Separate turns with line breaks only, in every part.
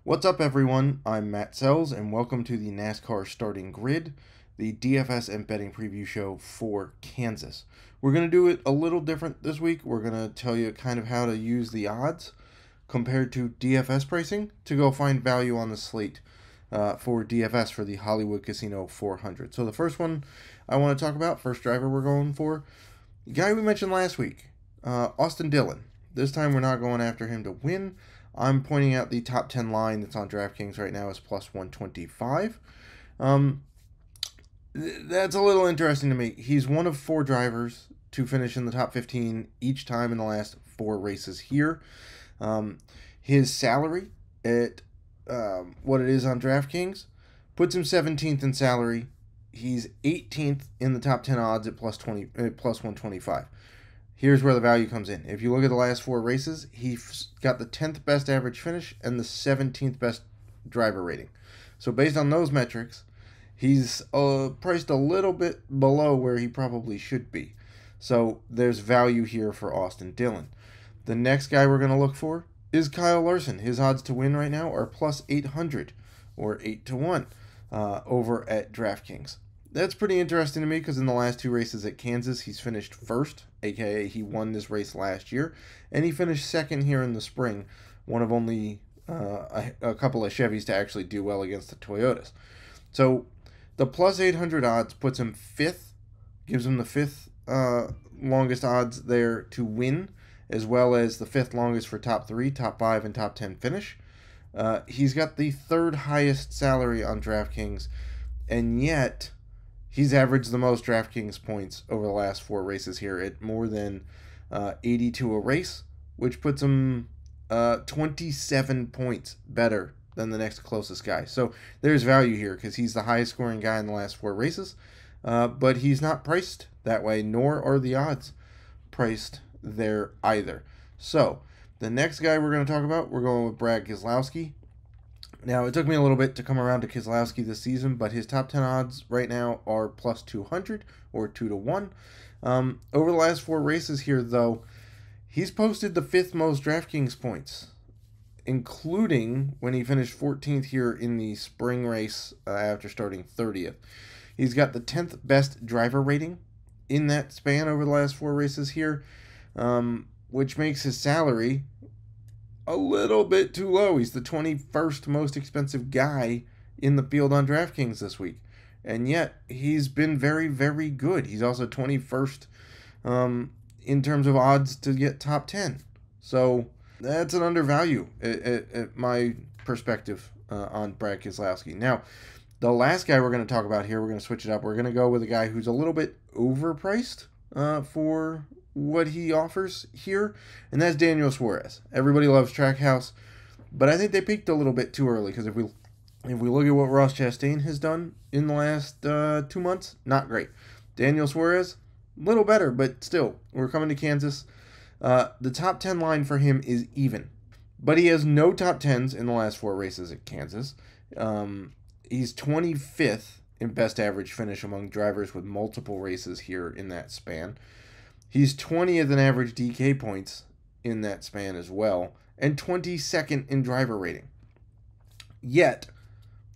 What's up, everyone? I'm Matt Selz, and welcome to the NASCAR Starting Grid, the DFS and betting preview show for Kansas. We're going to do it a little different this week. We're going to tell you kind of how to use the odds compared to DFS pricing to go find value on the slate for DFS for the Hollywood Casino 400. So the first one I want to talk about, first driver we're going for, the guy we mentioned last week, Austin Dillon. This time we're not going after him to win. I'm pointing out the top 10 line that's on DraftKings right now is plus 125. That's a little interesting to me. He's one of 4 drivers to finish in the top 15 each time in the last 4 races here. His salary at what it is on DraftKings puts him 17th in salary. He's 18th in the top 10 odds at plus 125. Here's where the value comes in. If you look at the last 4 races, he's got the 10th best average finish and the 17th best driver rating. So based on those metrics, he's priced a little bit below where he probably should be. So there's value here for Austin Dillon. The next guy we're going to look for is Kyle Larson. His odds to win right now are plus 800 or 8-1 over at DraftKings. That's pretty interesting to me because in the last 2 races at Kansas, he's finished first, aka he won this race last year, and he finished second here in the spring, one of only a couple of Chevys to actually do well against the Toyotas. So the plus 800 odds puts him 5th, gives him the 5th longest odds there to win, as well as the 5th longest for top 3, top 5, and top 10 finish. He's got the 3rd highest salary on DraftKings, and yet he's averaged the most DraftKings points over the last 4 races here at more than 82 a race, which puts him 27 points better than the next closest guy. So there's value here because he's the highest scoring guy in the last 4 races, but he's not priced that way, nor are the odds priced there either. So the next guy we're going to talk about, we're going with Brad Keselowski. Now, it took me a little bit to come around to Keselowski this season, but his top 10 odds right now are plus 200 or 2-1. Over the last 4 races here, though, he's posted the 5th most DraftKings points, including when he finished 14th here in the spring race after starting 30th. He's got the 10th best driver rating in that span over the last 4 races here, which makes his salary a little bit too low. He's the 21st most expensive guy in the field on DraftKings this week. And yet, he's been very, very good. He's also 21st in terms of odds to get top 10. So, that's an undervalue at my perspective on Brad Keselowski. Now, the last guy we're going to talk about here, we're going to switch it up. We're going to go with a guy who's a little bit overpriced for what he offers here, and that's Daniel Suarez. Everybody loves Trackhouse, but I think they peaked a little bit too early because if we look at what Ross Chastain has done in the last 2 months, not great. Daniel Suarez, a little better, but still, we're coming to Kansas. The top 10 line for him is even, but he has no top 10s in the last 4 races at Kansas. He's 25th in best average finish among drivers with multiple races here in that span. He's 20th in average DK points in that span as well, and 22nd in driver rating. Yet,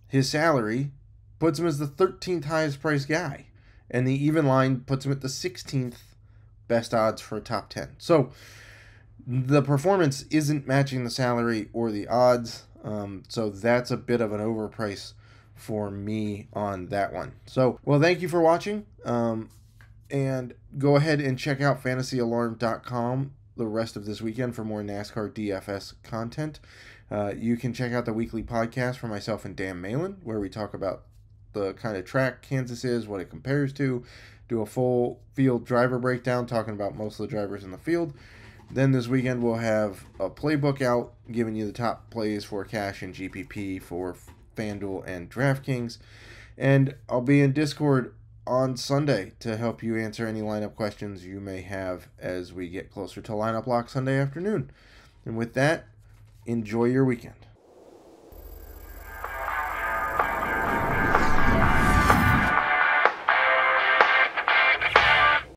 his salary puts him as the 13th highest priced guy, and the even line puts him at the 16th best odds for a top 10. So, the performance isn't matching the salary or the odds, so that's a bit of an overprice for me on that one. So, well, thank you for watching. And go ahead and check out fantasyalarm.com the rest of this weekend for more NASCAR DFS content. You can check out the weekly podcast for myself and Dan Malin, where we talk about the kind of track Kansas is, what it compares to, do a full field driver breakdown, talking about most of the drivers in the field. Then this weekend we'll have a playbook out, giving you the top plays for cash and GPP for FanDuel and DraftKings. And I'll be in Discord on Sunday to help you answer any lineup questions you may have as we get closer to lineup lock Sunday afternoon. And with that, enjoy your weekend.